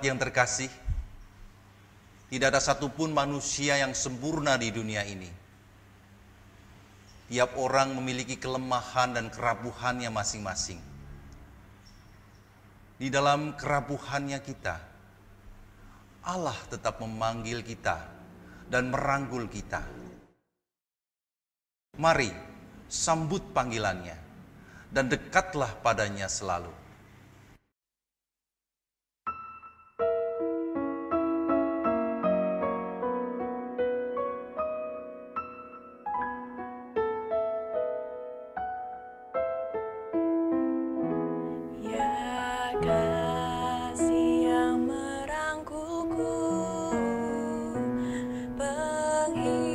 Jemaat yang terkasih, tidak ada satupun manusia yang sempurna di dunia ini. Tiap orang memiliki kelemahan dan kerapuhannya masing-masing. Di dalam kerapuhannya kita, Allah tetap memanggil kita dan merangkul kita. Mari sambut panggilannya dan dekatlah padanya selalu. Kasih yang merangkulku, penghibur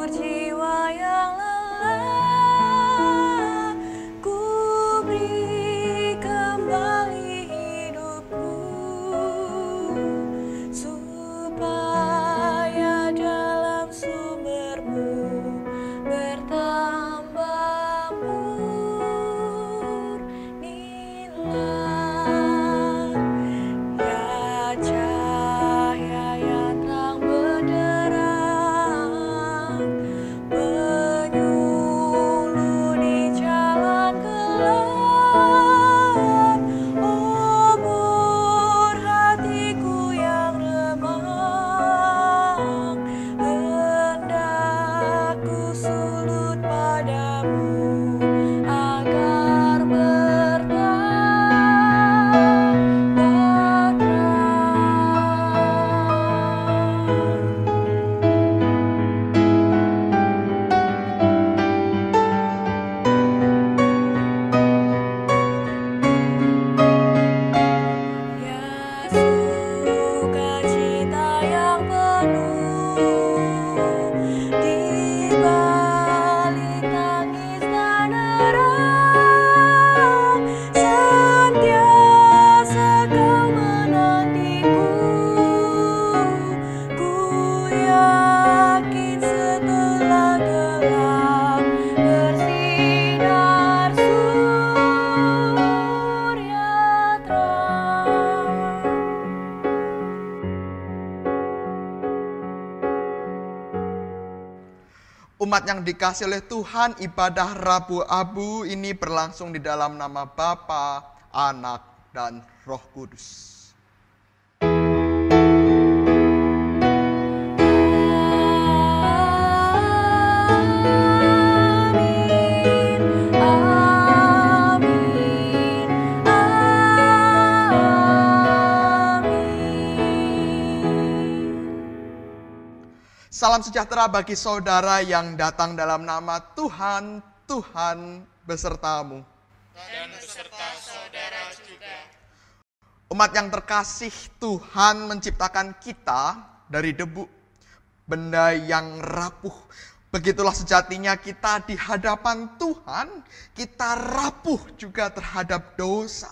jiwa yang lelah, ku beri kembali hidupku, supaya dalam sumbermu bertambah murnilah. Umat yang dikasihi oleh Tuhan, ibadah Rabu Abu ini berlangsung di dalam nama Bapa, Anak, dan Roh Kudus. Salam sejahtera bagi saudara yang datang dalam nama Tuhan, Tuhan besertamu. Dan beserta saudara juga. Umat yang terkasih, Tuhan menciptakan kita dari debu, benda yang rapuh. Begitulah sejatinya kita di hadapan Tuhan, kita rapuh juga terhadap dosa.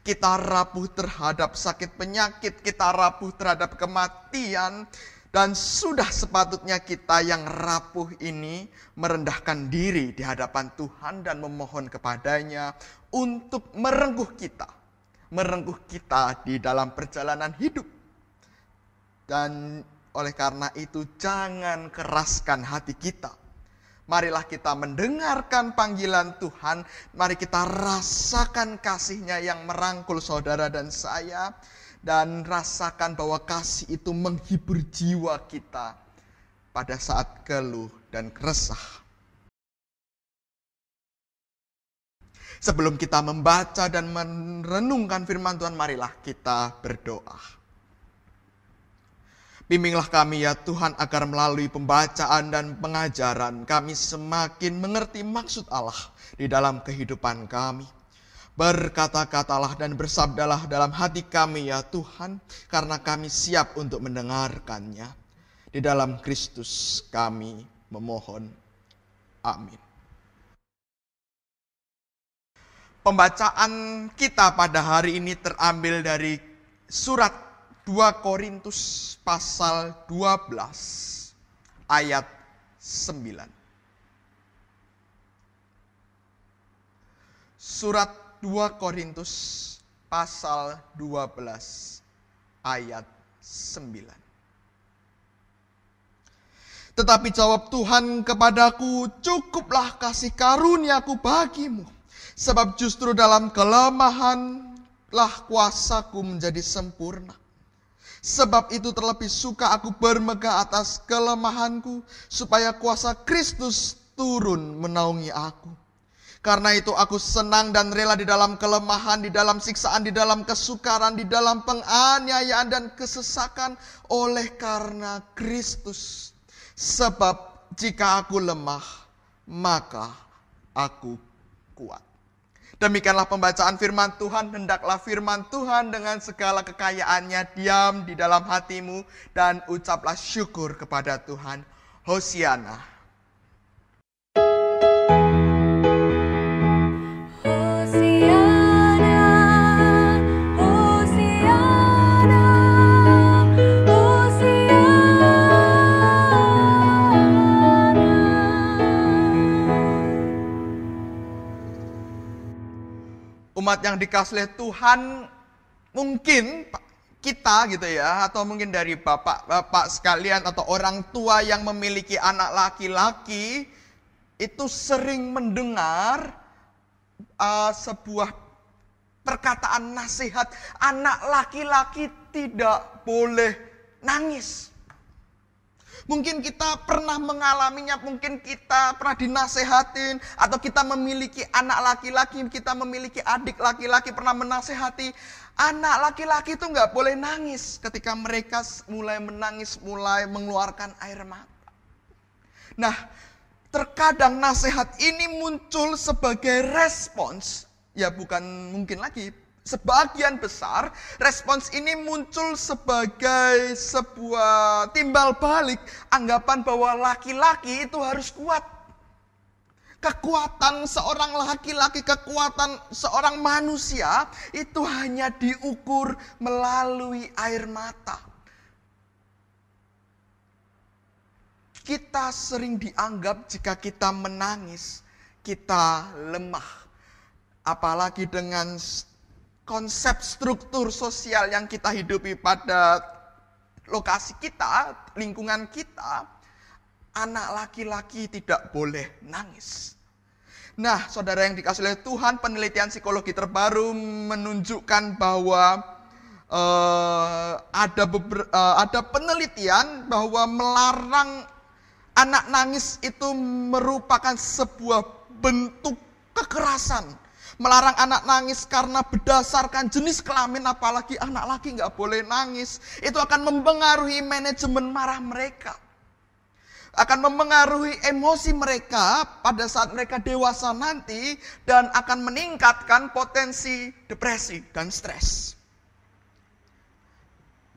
Kita rapuh terhadap sakit penyakit, kita rapuh terhadap kematian. Dan sudah sepatutnya kita yang rapuh ini merendahkan diri di hadapan Tuhan dan memohon kepadanya untuk merengkuh kita di dalam perjalanan hidup. Dan oleh karena itu jangan keraskan hati kita. Marilah kita mendengarkan panggilan Tuhan, mari kita rasakan kasih-Nya yang merangkul saudara dan saya. Dan rasakan bahwa kasih itu menghibur jiwa kita pada saat keluh dan resah. Sebelum kita membaca dan merenungkan firman Tuhan, marilah kita berdoa. Bimbinglah kami ya Tuhan agar melalui pembacaan dan pengajaran kami semakin mengerti maksud Allah di dalam kehidupan kami. Berkata-katalah dan bersabdalah dalam hati kami ya Tuhan, karena kami siap untuk mendengarkannya. Di dalam Kristus kami memohon. Amin. Pembacaan kita pada hari ini terambil dari surat 2 Korintus pasal 12 ayat 9. Surat 2 Korintus pasal 12 ayat 9. Tetapi jawab Tuhan kepadaku, cukuplah kasih karuniaku bagimu. Sebab justru dalam kelemahanlah kuasaku menjadi sempurna. Sebab itu terlebih suka aku bermegah atas kelemahanku, supaya kuasa Kristus turun menaungi aku. Karena itu aku senang dan rela di dalam kelemahan, di dalam siksaan, di dalam kesukaran, di dalam penganiayaan dan kesesakan oleh karena Kristus. Sebab jika aku lemah, maka aku kuat. Demikianlah pembacaan firman Tuhan. Hendaklah firman Tuhan dengan segala kekayaannya diam di dalam hatimu, dan ucaplah syukur kepada Tuhan. Hosiana. Umat yang dikasihi Tuhan, mungkin kita gitu ya, atau mungkin dari bapak-bapak sekalian atau orang tua yang memiliki anak laki-laki, itu sering mendengar sebuah perkataan nasihat, anak laki-laki tidak boleh nangis. Mungkin kita pernah mengalaminya, mungkin kita pernah dinasehatin, atau kita memiliki anak laki-laki, kita memiliki adik laki-laki, pernah menasehati, anak laki-laki itu nggak boleh nangis. Ketika mereka mulai menangis, mulai mengeluarkan air mata. Nah, terkadang nasihat ini muncul sebagai respons, ya bukan mungkin lagi, sebagian besar respons ini muncul sebagai sebuah timbal balik anggapan bahwa laki-laki itu harus kuat. Kekuatan seorang laki-laki, kekuatan seorang manusia itu hanya diukur melalui air mata. Kita sering dianggap jika kita menangis, kita lemah. Apalagi dengan konsep struktur sosial yang kita hidupi pada lokasi kita, lingkungan kita, anak laki-laki tidak boleh nangis. Nah, saudara yang dikasihi oleh Tuhan, penelitian psikologi terbaru menunjukkan bahwa ada penelitian bahwa melarang anak nangis itu merupakan sebuah bentuk kekerasan. Melarang anak nangis karena berdasarkan jenis kelamin, apalagi anak laki nggak boleh nangis. Itu akan mempengaruhi manajemen marah mereka. Akan mempengaruhi emosi mereka pada saat mereka dewasa nanti, dan akan meningkatkan potensi depresi dan stres.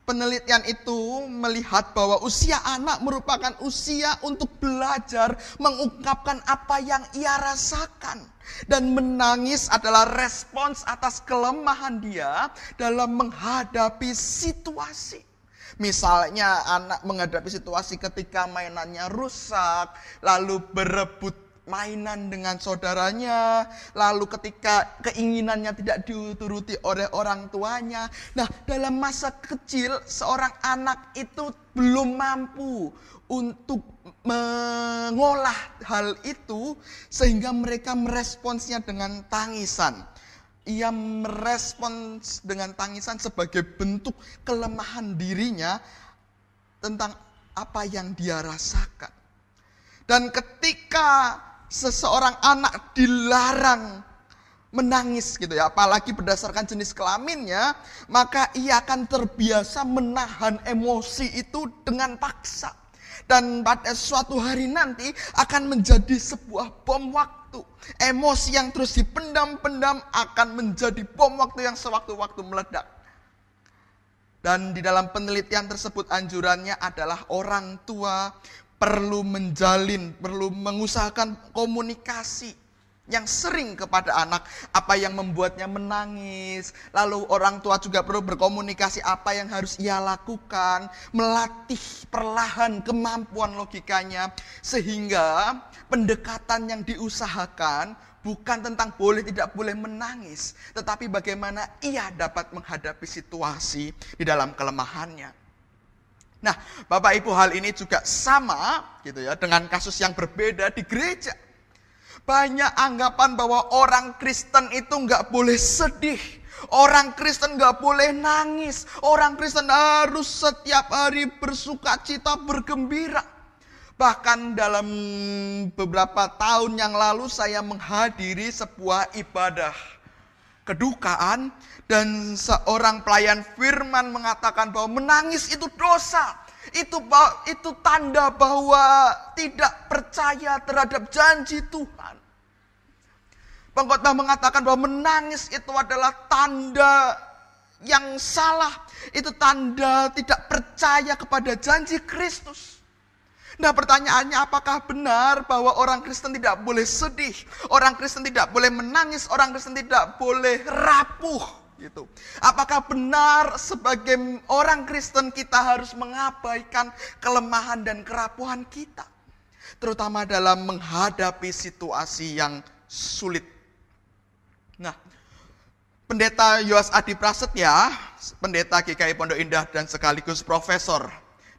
Penelitian itu melihat bahwa usia anak merupakan usia untuk belajar mengungkapkan apa yang ia rasakan. Dan menangis adalah respons atas kelemahan dia dalam menghadapi situasi. Misalnya anak menghadapi situasi ketika mainannya rusak, lalu berebut mainan dengan saudaranya, lalu ketika keinginannya tidak dituruti oleh orang tuanya. Nah, dalam masa kecil seorang anak itu belum mampu untuk mengolah hal itu, sehingga mereka meresponsnya dengan tangisan. Ia merespons dengan tangisan sebagai bentuk kelemahan dirinya tentang apa yang dia rasakan. Dan ketika seseorang anak dilarang menangis gitu ya, apalagi berdasarkan jenis kelaminnya, maka ia akan terbiasa menahan emosi itu dengan paksa. Dan pada suatu hari nanti akan menjadi sebuah bom waktu. Emosi yang terus dipendam-pendam akan menjadi bom waktu yang sewaktu-waktu meledak. Dan di dalam penelitian tersebut anjurannya adalah orang tua perlu mengusahakan komunikasi yang sering kepada anak, apa yang membuatnya menangis. Lalu orang tua juga perlu berkomunikasi apa yang harus ia lakukan, melatih perlahan kemampuan logikanya, sehingga pendekatan yang diusahakan bukan tentang boleh tidak boleh menangis, tetapi bagaimana ia dapat menghadapi situasi di dalam kelemahannya. Nah, Bapak Ibu, hal ini juga sama gitu ya dengan kasus yang berbeda di gereja. Banyak anggapan bahwa orang Kristen itu nggak boleh sedih, orang Kristen nggak boleh nangis, orang Kristen harus setiap hari bersukacita, bergembira. Bahkan dalam beberapa tahun yang lalu saya menghadiri sebuah ibadah kedukaan dan seorang pelayan firman mengatakan bahwa menangis itu dosa. Itu tanda bahwa tidak percaya terhadap janji Tuhan. Pengkhotbah mengatakan bahwa menangis itu adalah tanda yang salah. Itu tanda tidak percaya kepada janji Kristus. Nah, pertanyaannya, apakah benar bahwa orang Kristen tidak boleh sedih, orang Kristen tidak boleh menangis, orang Kristen tidak boleh rapuh gitu. Apakah benar sebagai orang Kristen kita harus mengabaikan kelemahan dan kerapuhan kita, terutama dalam menghadapi situasi yang sulit? Nah, Pendeta Yoas Adi Prasetya, pendeta GKI Pondok Indah dan sekaligus profesor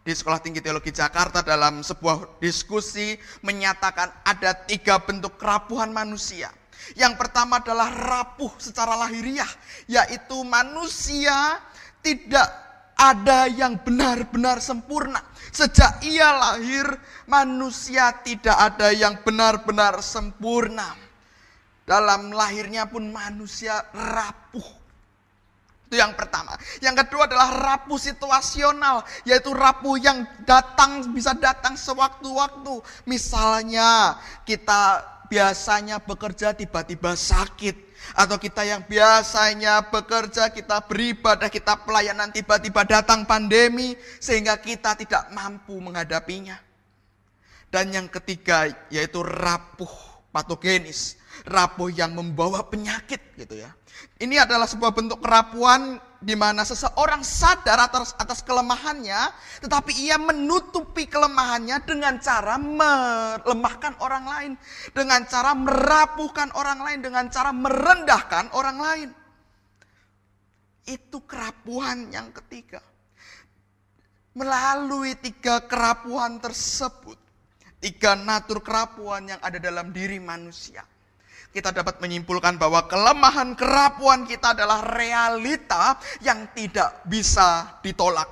di Sekolah Tinggi Teologi Jakarta, dalam sebuah diskusi menyatakan ada 3 bentuk kerapuhan manusia. Yang pertama adalah rapuh secara lahiriah, yaitu manusia tidak ada yang benar-benar sempurna. Sejak ia lahir, manusia tidak ada yang benar-benar sempurna. Dalam lahirnya pun manusia rapuh. Itu yang pertama. Yang kedua adalah rapuh situasional, yaitu rapuh yang bisa datang sewaktu-waktu. Misalnya kita biasanya bekerja tiba-tiba sakit, atau kita yang biasanya bekerja, kita beribadah, kita pelayanan, tiba-tiba datang pandemi sehingga kita tidak mampu menghadapinya. Dan yang ketiga yaitu rapuh patogenis, rapuh yang membawa penyakit gitu ya. Ini adalah sebuah bentuk kerapuhan di mana seseorang sadar atas kelemahannya, tetapi ia menutupi kelemahannya dengan cara melemahkan orang lain, dengan cara merapuhkan orang lain, dengan cara merendahkan orang lain. Itu kerapuhan yang ketiga. Melalui 3 kerapuhan tersebut, 3 natur kerapuhan yang ada dalam diri manusia, kita dapat menyimpulkan bahwa kelemahan kerapuhan kita adalah realita yang tidak bisa ditolak.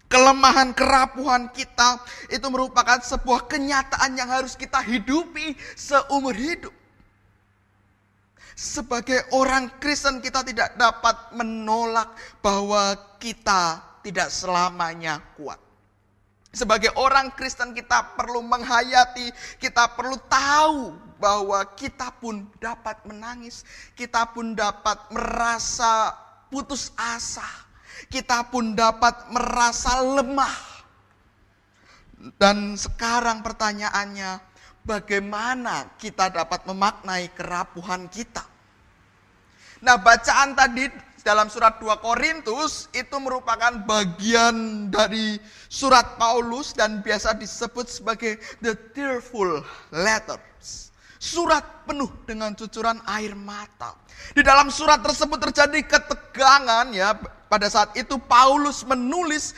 Kelemahan kerapuhan kita itu merupakan sebuah kenyataan yang harus kita hidupi seumur hidup. Sebagai orang Kristen kita tidak dapat menolak bahwa kita tidak selamanya kuat. Sebagai orang Kristen kita perlu menghayati, kita perlu tahu bahwa kita pun dapat menangis, kita pun dapat merasa putus asa, kita pun dapat merasa lemah. Dan sekarang pertanyaannya, bagaimana kita dapat memaknai kerapuhan kita? Nah, bacaan tadi dalam surat 2 Korintus itu merupakan bagian dari surat Paulus dan biasa disebut sebagai the tearful letters. Surat penuh dengan cucuran air mata. Di dalam surat tersebut terjadi ketegangan ya. Pada saat itu Paulus menulis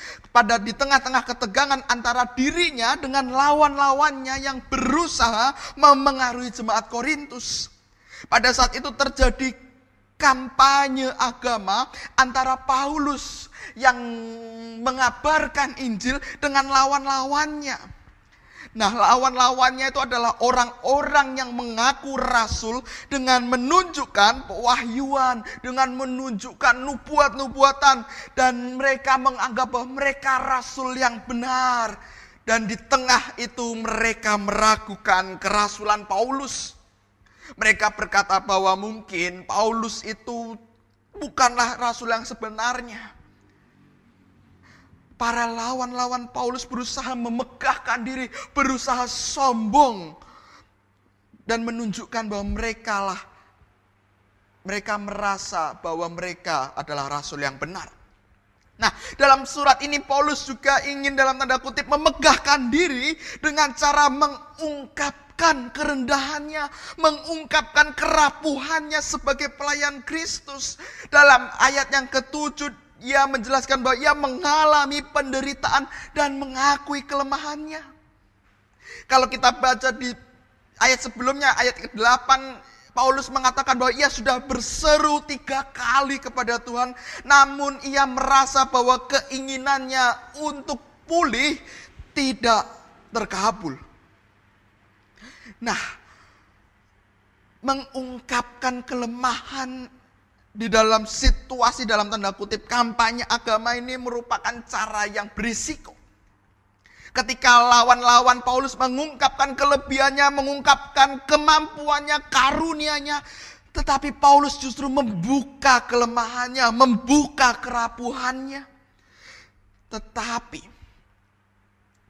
di tengah-tengah ketegangan antara dirinya dengan lawan-lawannya yang berusaha memengaruhi jemaat Korintus. Pada saat itu terjadi kampanye agama antara Paulus yang mengabarkan Injil dengan lawan-lawannya. Nah, lawan-lawannya itu adalah orang-orang yang mengaku rasul dengan menunjukkan pewahyuan, dengan menunjukkan nubuat-nubuatan, dan mereka menganggap bahwa mereka rasul yang benar. Dan di tengah itu mereka meragukan kerasulan Paulus. Mereka berkata bahwa mungkin Paulus itu bukanlah rasul yang sebenarnya. Para lawan-lawan Paulus berusaha memegahkan diri, berusaha sombong, dan menunjukkan bahwa mereka merasa bahwa mereka adalah rasul yang benar. Nah, dalam surat ini Paulus juga ingin dalam tanda kutip memegahkan diri dengan cara mengungkapkan mengungkapkan kerendahannya, mengungkapkan kerapuhannya sebagai pelayan Kristus. Dalam ayat yang ke-7, ia menjelaskan bahwa ia mengalami penderitaan dan mengakui kelemahannya. Kalau kita baca di ayat sebelumnya, ayat ke-8, Paulus mengatakan bahwa ia sudah berseru 3 kali kepada Tuhan, namun ia merasa bahwa keinginannya untuk pulih tidak terkabul. Nah, mengungkapkan kelemahan di dalam situasi dalam tanda kutip kampanye agama ini merupakan cara yang berisiko. Ketika lawan-lawan Paulus mengungkapkan kelebihannya, mengungkapkan kemampuannya, karunianya, tetapi Paulus justru membuka kelemahannya, membuka kerapuhannya. Tetapi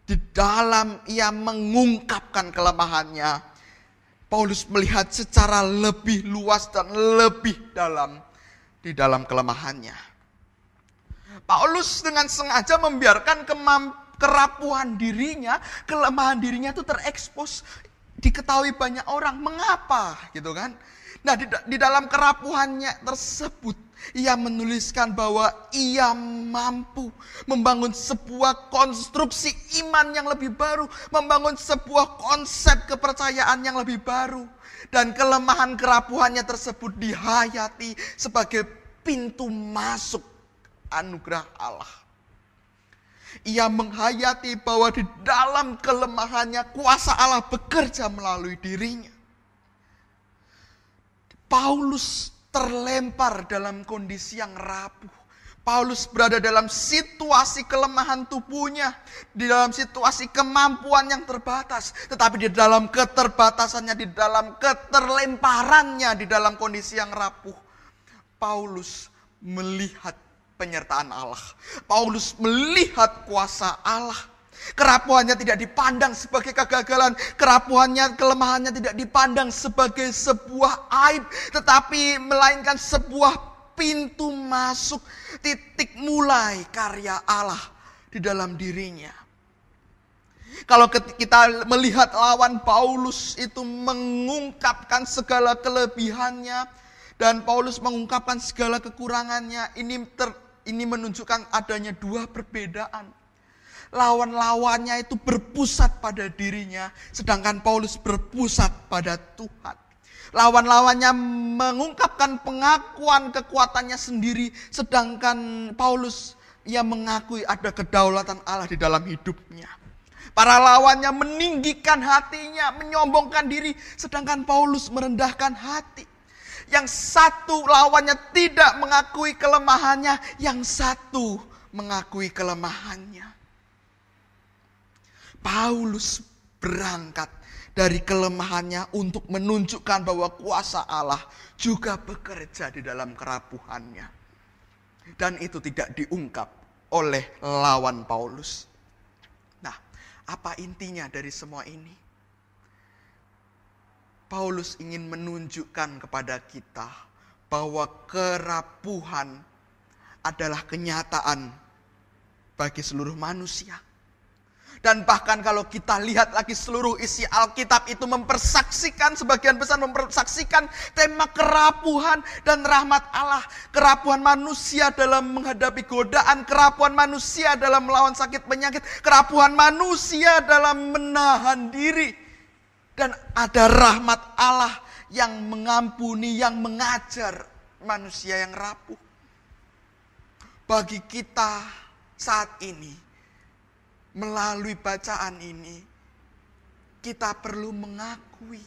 di dalam ia mengungkapkan kelemahannya, Paulus melihat secara lebih luas dan lebih dalam di dalam kelemahannya. Paulus dengan sengaja membiarkan kerapuhan dirinya, kelemahan dirinya itu terekspos, diketahui banyak orang. Mengapa? Gitu kan? Nah, di dalam kerapuhannya tersebut, ia menuliskan bahwa ia mampu membangun sebuah konstruksi iman yang lebih baru, membangun sebuah konsep kepercayaan yang lebih baru. Dan kelemahan kerapuhannya tersebut dihayati sebagai pintu masuk anugerah Allah. Ia menghayati bahwa di dalam kelemahannya kuasa Allah bekerja melalui dirinya. Paulus terlempar dalam kondisi yang rapuh. Paulus berada dalam situasi kelemahan tubuhnya, di dalam situasi kemampuan yang terbatas. Tetapi di dalam keterbatasannya, di dalam keterlemparannya, di dalam kondisi yang rapuh, Paulus melihat penyertaan Allah. Paulus melihat kuasa Allah. Kerapuhannya tidak dipandang sebagai kegagalan. Kerapuhannya, kelemahannya tidak dipandang sebagai sebuah aib. Tetapi melainkan sebuah pintu masuk, titik mulai karya Allah di dalam dirinya. Kalau kita melihat lawan Paulus itu mengungkapkan segala kelebihannya, dan Paulus mengungkapkan segala kekurangannya, ini menunjukkan adanya 2 perbedaan. Lawan-lawannya itu berpusat pada dirinya, sedangkan Paulus berpusat pada Tuhan. Lawan-lawannya mengungkapkan pengakuan kekuatannya sendiri, sedangkan Paulus ia mengakui ada kedaulatan Allah di dalam hidupnya. Para lawannya meninggikan hatinya, menyombongkan diri, sedangkan Paulus merendahkan hati. Yang satu lawannya tidak mengakui kelemahannya, yang satu mengakui kelemahannya. Paulus berangkat dari kelemahannya untuk menunjukkan bahwa kuasa Allah juga bekerja di dalam kerapuhannya. Dan itu tidak diungkap oleh lawan Paulus. Nah, apa intinya dari semua ini? Paulus ingin menunjukkan kepada kita bahwa kerapuhan adalah kenyataan bagi seluruh manusia. Dan bahkan kalau kita lihat lagi seluruh isi Alkitab itu mempersaksikan, sebagian besar mempersaksikan tema kerapuhan dan rahmat Allah. Kerapuhan manusia dalam menghadapi godaan, kerapuhan manusia dalam melawan sakit penyakit, kerapuhan manusia dalam menahan diri. Dan ada rahmat Allah yang mengampuni, yang mengajar manusia yang rapuh. Bagi kita saat ini, melalui bacaan ini, kita perlu mengakui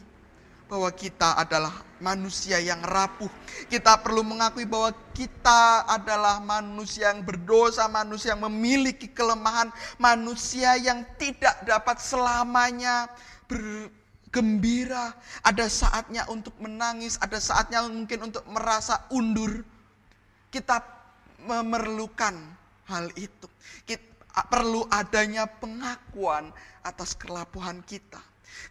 bahwa kita adalah manusia yang rapuh. Kita perlu mengakui bahwa kita adalah manusia yang berdosa, manusia yang memiliki kelemahan, manusia yang tidak dapat selamanya bergembira. Ada saatnya untuk menangis, ada saatnya mungkin untuk merasa undur. Kita memerlukan hal itu. Perlu adanya pengakuan atas kerapuhan kita.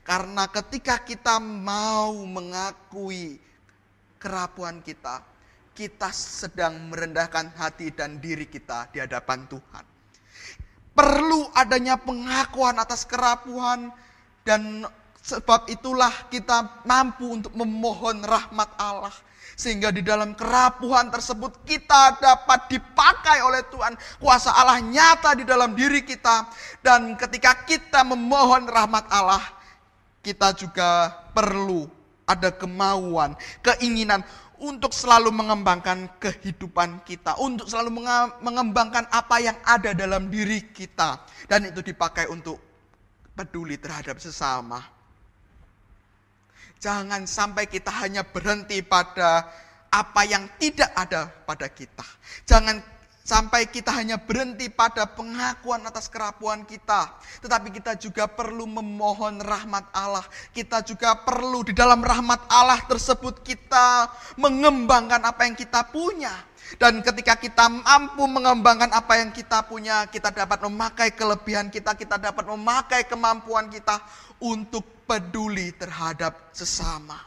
Karena ketika kita mau mengakui kerapuhan kita, kita sedang merendahkan hati dan diri kita di hadapan Tuhan. Perlu adanya pengakuan atas kerapuhan, dan Sebab itulah kita mampu untuk memohon rahmat Allah. Sehingga di dalam kerapuhan tersebut kita dapat dipakai oleh Tuhan. Kuasa Allah nyata di dalam diri kita. Dan ketika kita memohon rahmat Allah, kita juga perlu ada kemauan, keinginan untuk selalu mengembangkan kehidupan kita. Untuk selalu mengembangkan apa yang ada dalam diri kita. Dan itu dipakai untuk peduli terhadap sesama. Jangan sampai kita hanya berhenti pada apa yang tidak ada pada kita. Jangan sampai kita hanya berhenti pada pengakuan atas kerapuhan kita. Tetapi kita juga perlu memohon rahmat Allah. Kita juga perlu di dalam rahmat Allah tersebut kita mengembangkan apa yang kita punya. Dan ketika kita mampu mengembangkan apa yang kita punya, kita dapat memakai kelebihan kita, kita dapat memakai kemampuan kita untuk peduli terhadap sesama.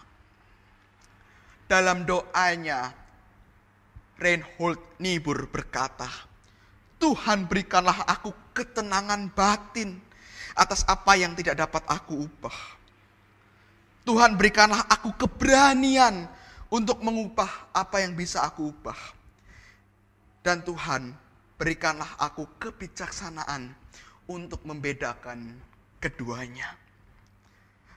Dalam doanya, Reinhold Niebuhr berkata, Tuhan berikanlah aku ketenangan batin atas apa yang tidak dapat aku ubah. Tuhan berikanlah aku keberanian untuk mengubah apa yang bisa aku ubah. Dan Tuhan berikanlah aku kebijaksanaan untuk membedakan keduanya.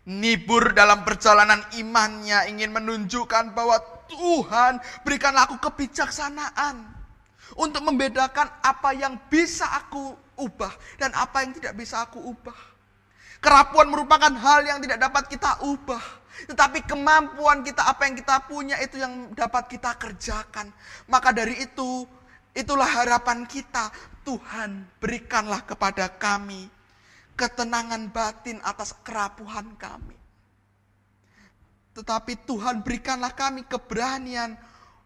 Niebuhr dalam perjalanan imannya ingin menunjukkan bahwa Tuhan berikanlah aku kebijaksanaan untuk membedakan apa yang bisa aku ubah dan apa yang tidak bisa aku ubah. Kerapuan merupakan hal yang tidak dapat kita ubah. Tetapi kemampuan kita, apa yang kita punya itu yang dapat kita kerjakan. Maka dari itu, itulah harapan kita. Tuhan berikanlah kepada kami ketenangan batin atas kerapuhan kami. Tetapi Tuhan berikanlah kami keberanian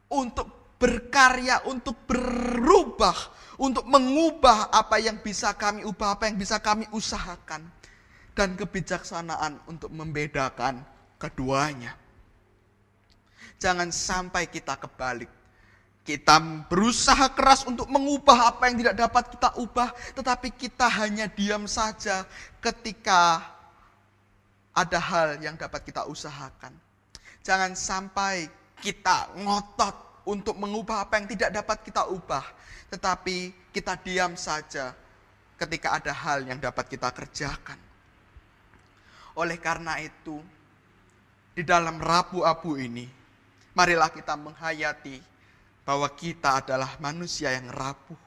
untuk berkarya, untuk berubah, untuk mengubah apa yang bisa kami ubah, apa yang bisa kami usahakan. Dan kebijaksanaan untuk membedakan keduanya. Jangan sampai kita kebalik. Kita berusaha keras untuk mengubah apa yang tidak dapat kita ubah, tetapi kita hanya diam saja ketika ada hal yang dapat kita usahakan. Jangan sampai kita ngotot untuk mengubah apa yang tidak dapat kita ubah, tetapi kita diam saja ketika ada hal yang dapat kita kerjakan. Oleh karena itu, di dalam Rabu-Abu ini, marilah kita menghayati bahwa kita adalah manusia yang rapuh.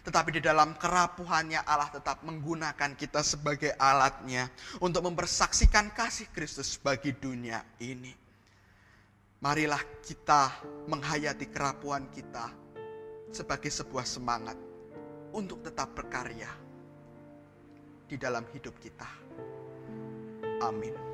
Tetapi di dalam kerapuhannya Allah tetap menggunakan kita sebagai alatnya untuk mempersaksikan kasih Kristus bagi dunia ini. Marilah kita menghayati kerapuhan kita sebagai sebuah semangat untuk tetap berkarya di dalam hidup kita. Amin.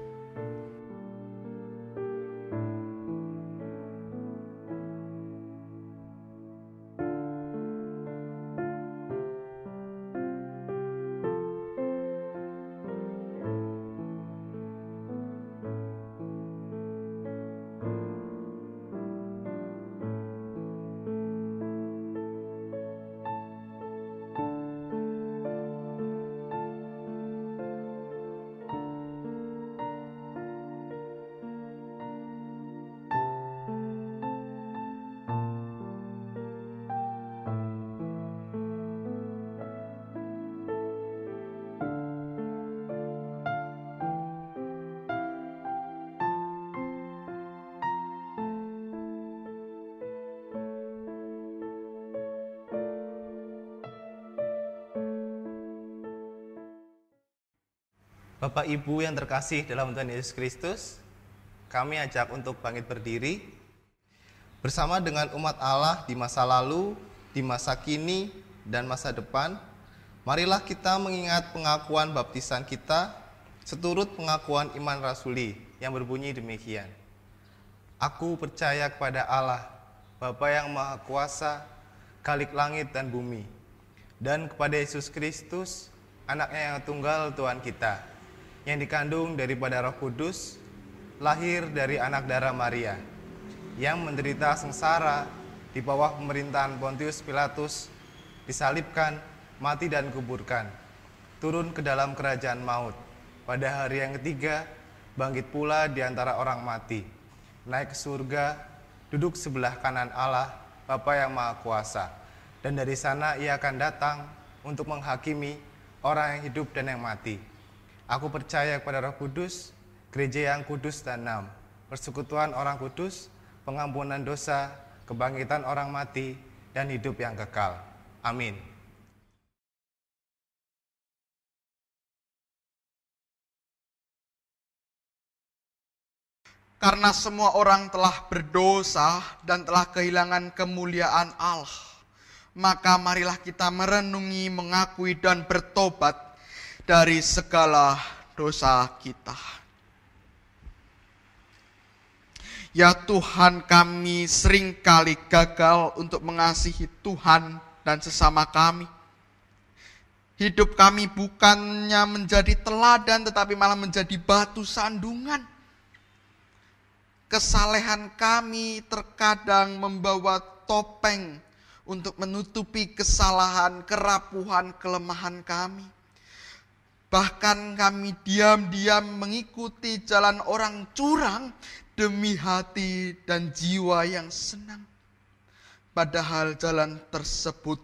Bapak Ibu yang terkasih dalam Tuhan Yesus Kristus, kami ajak untuk bangkit berdiri bersama dengan umat Allah di masa lalu, di masa kini, dan masa depan. Marilah kita mengingat pengakuan baptisan kita seturut pengakuan iman rasuli yang berbunyi demikian. Aku percaya kepada Allah, Bapa yang Maha Kuasa, Khalik langit dan bumi, dan kepada Yesus Kristus, Anaknya yang tunggal Tuhan kita, yang dikandung daripada Roh Kudus, lahir dari anak darah Maria, yang menderita sengsara di bawah pemerintahan Pontius Pilatus, disalibkan, mati dan kuburkan, turun ke dalam kerajaan maut, pada hari yang ketiga bangkit pula di antara orang mati, naik ke surga, duduk sebelah kanan Allah, Bapa yang Maha Kuasa. Dan dari sana ia akan datang untuk menghakimi orang yang hidup dan yang mati. Aku percaya kepada Roh Kudus, gereja yang kudus dan am, persekutuan orang kudus, pengampunan dosa, kebangkitan orang mati, dan hidup yang kekal. Amin. Karena semua orang telah berdosa dan telah kehilangan kemuliaan Allah, maka marilah kita merenungi, mengakui, dan bertobat dari segala dosa kita. Ya Tuhan, kami seringkali gagal untuk mengasihi Tuhan dan sesama kami. Hidup kami bukannya menjadi teladan, tetapi malah menjadi batu sandungan. Kesalehan kami terkadang membawa topeng untuk menutupi kesalahan, kerapuhan, kelemahan kami. Bahkan kami diam-diam mengikuti jalan orang curang demi hati dan jiwa yang senang. Padahal jalan tersebut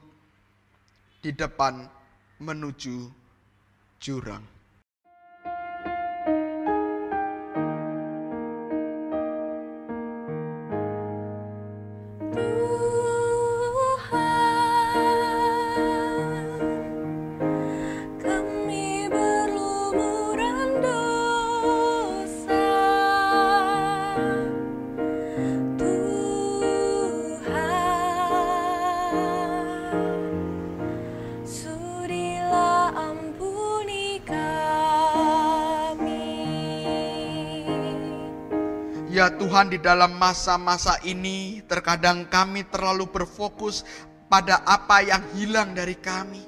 di depan menuju jurang. Ya Tuhan, di dalam masa-masa ini terkadang kami terlalu berfokus pada apa yang hilang dari kami.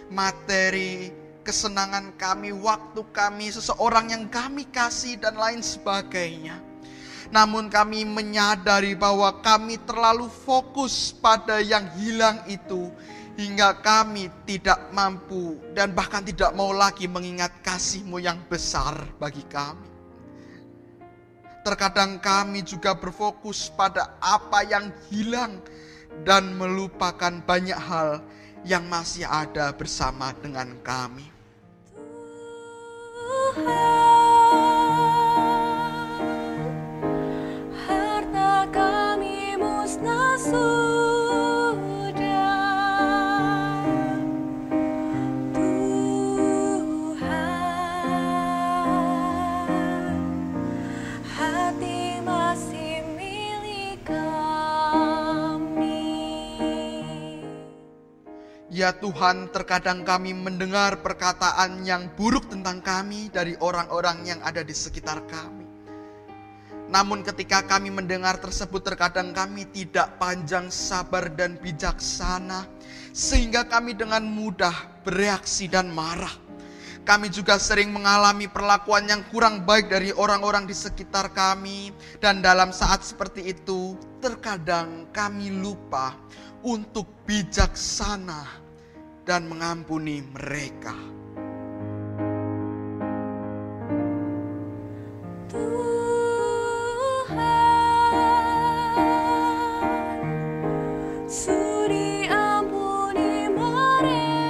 Materi, kesenangan kami, waktu kami, seseorang yang kami kasih, dan lain sebagainya. Namun kami menyadari bahwa kami terlalu fokus pada yang hilang itu, hingga kami tidak mampu dan bahkan tidak mau lagi mengingat kasih-Mu yang besar bagi kami. Terkadang kami juga berfokus pada apa yang hilang dan melupakan banyak hal yang masih ada bersama dengan kami. Tuhan, harta kami musnah sudah. Tuhan, hati masih milik kami. Ya Tuhan, terkadang kami mendengar perkataan yang buruk tentang kami dari orang-orang yang ada di sekitar kami. Namun ketika kami mendengar tersebut, terkadang kami tidak panjang sabar dan bijaksana, sehingga kami dengan mudah bereaksi dan marah. Kami juga sering mengalami perlakuan yang kurang baik dari orang-orang di sekitar kami. Dan dalam saat seperti itu, terkadang kami lupa untuk bijaksana dan mengampuni mereka. Tuhan, sudi ampuni mereka.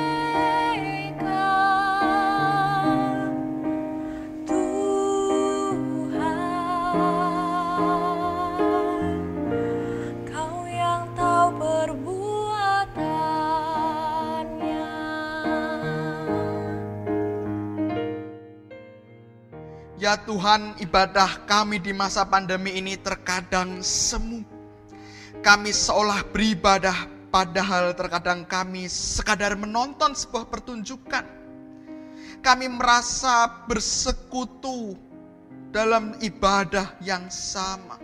Tuhan, Kau yang tahu perbuatannya. Ya Tuhan, ibadah kami di masa pandemi ini terkadang semu. Kami seolah beribadah, padahal terkadang kami sekadar menonton sebuah pertunjukan. Kami merasa bersekutu dalam ibadah yang sama,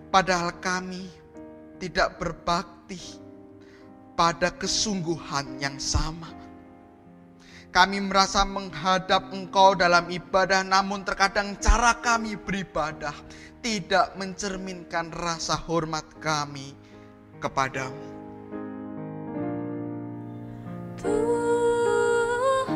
padahal kami tidak berbakti pada kesungguhan yang sama. Kami merasa menghadap Engkau dalam ibadah, namun terkadang cara kami beribadah tidak mencerminkan rasa hormat kami kepadamu. Tuhan,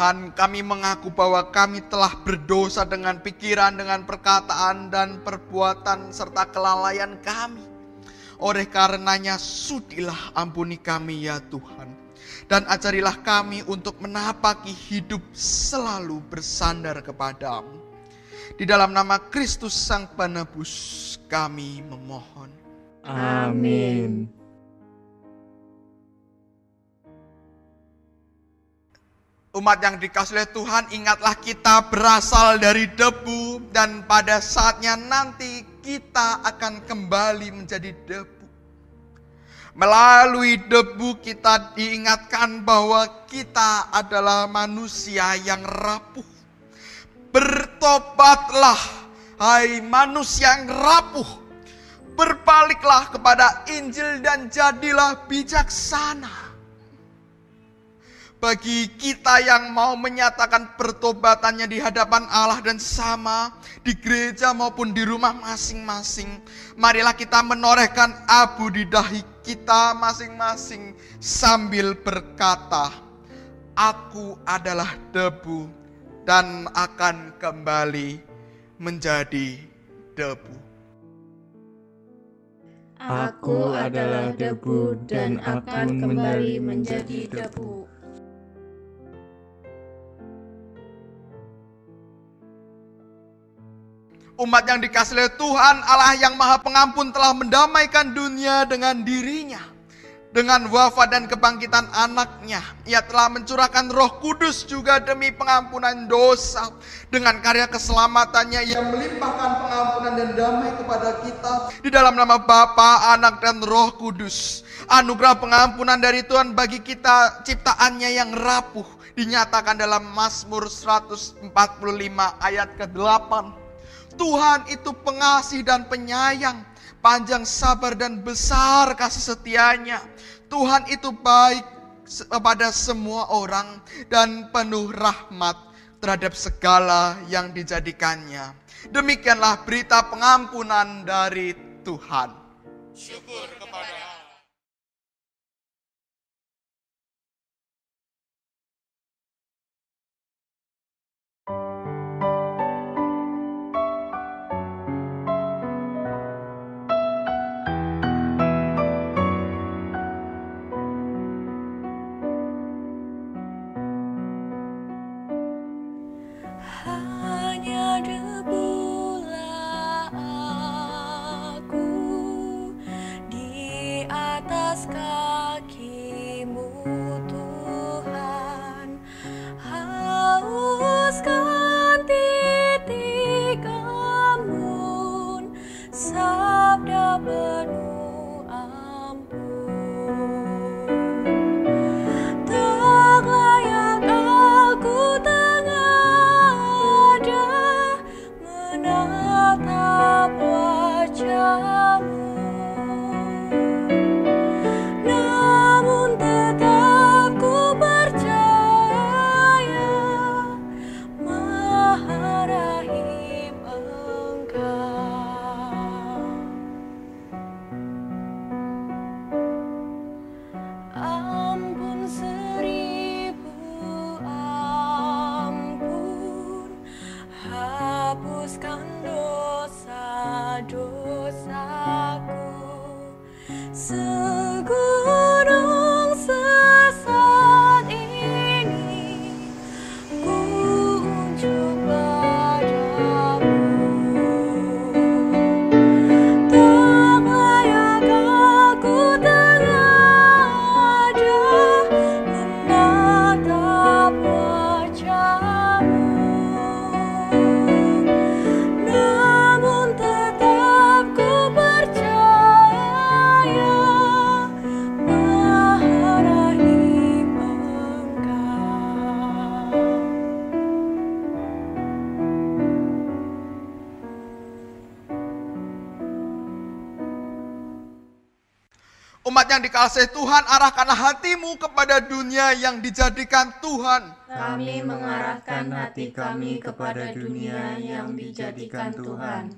Tuhan, kami mengaku bahwa kami telah berdosa dengan pikiran, dengan perkataan, dan perbuatan, serta kelalaian kami. Oleh karenanya, sudilah ampuni kami ya Tuhan. Dan ajarilah kami untuk menapaki hidup selalu bersandar kepadamu. Di dalam nama Kristus Sang Penebus kami memohon. Amin. Umat yang dikasihi oleh Tuhan, ingatlah kita berasal dari debu dan pada saatnya nanti kita akan kembali menjadi debu. Melalui debu kita diingatkan bahwa kita adalah manusia yang rapuh. Bertobatlah, hai manusia yang rapuh. Berbaliklah kepada Injil dan jadilah bijaksana. Bagi kita yang mau menyatakan pertobatannya di hadapan Allah dan sama di gereja maupun di rumah masing-masing, marilah kita menorehkan abu di dahi kita masing-masing sambil berkata, "Aku adalah debu dan akan kembali menjadi debu." Aku adalah debu dan akan kembali menjadi debu. Umat yang dikasihi oleh Tuhan, Allah yang Maha Pengampun telah mendamaikan dunia dengan dirinya. Dengan wafat dan kebangkitan anaknya, Ia telah mencurahkan Roh Kudus juga demi pengampunan dosa. Dengan karya keselamatannya, Ia melimpahkan pengampunan dan damai kepada kita. Di dalam nama Bapa, Anak, dan Roh Kudus. Anugerah pengampunan dari Tuhan bagi kita ciptaannya yang rapuh dinyatakan dalam Mazmur 145 ayat ke-8. Tuhan itu pengasih dan penyayang, panjang sabar dan besar kasih setianya. Tuhan itu baik kepada semua orang dan penuh rahmat terhadap segala yang dijadikannya. Demikianlah berita pengampunan dari Tuhan. Syukur kepada Allah. Hanya debulah aku di atas kaki-Mu Tuhan. Hauskan titik embun sabda penuh ampun. Tak layak aku menatap wajah-Mu, namun tetap ku percaya Maha Rahim Engkau. Ampun seribu ampun, hapuskan dosa-dosaku. Segunung sesat ini ku unjuk padamu. Tak layak aku tengadah menatap wajah-Mu, namun tetap ku percaya Maha Rahim Engkau. Umat yang dikasihi Tuhan, arahkanlah hatimu kepada dunia yang dijadikan Tuhan. Kami mengarahkan hati kami kepada dunia yang dijadikan Tuhan.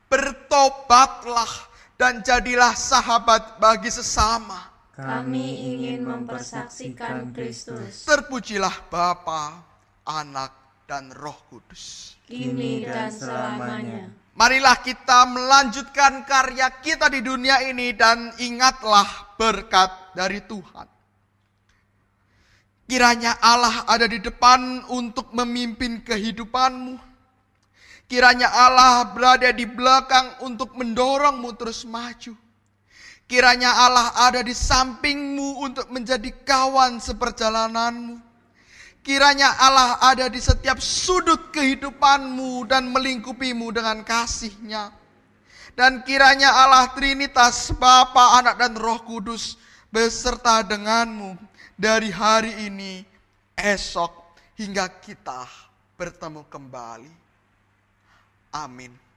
Bertobatlah dan jadilah sahabat bagi sesama. Kami ingin mempersaksikan Kristus, Terpujilah Bapa, Anak, dan Roh Kudus. kini dan selamanya. Marilah kita melanjutkan karya kita di dunia ini dan ingatlah berkat dari Tuhan. Kiranya Allah ada di depan untuk memimpin kehidupanmu. Kiranya Allah berada di belakang untuk mendorongmu terus maju. Kiranya Allah ada di sampingmu untuk menjadi kawan seperjalananmu. Kiranya Allah ada di setiap sudut kehidupanmu dan melingkupimu dengan kasih-Nya. Dan kiranya Allah Trinitas, Bapa, Anak, dan Roh Kudus beserta denganmu dari hari ini, esok, hingga kita bertemu kembali. Amin.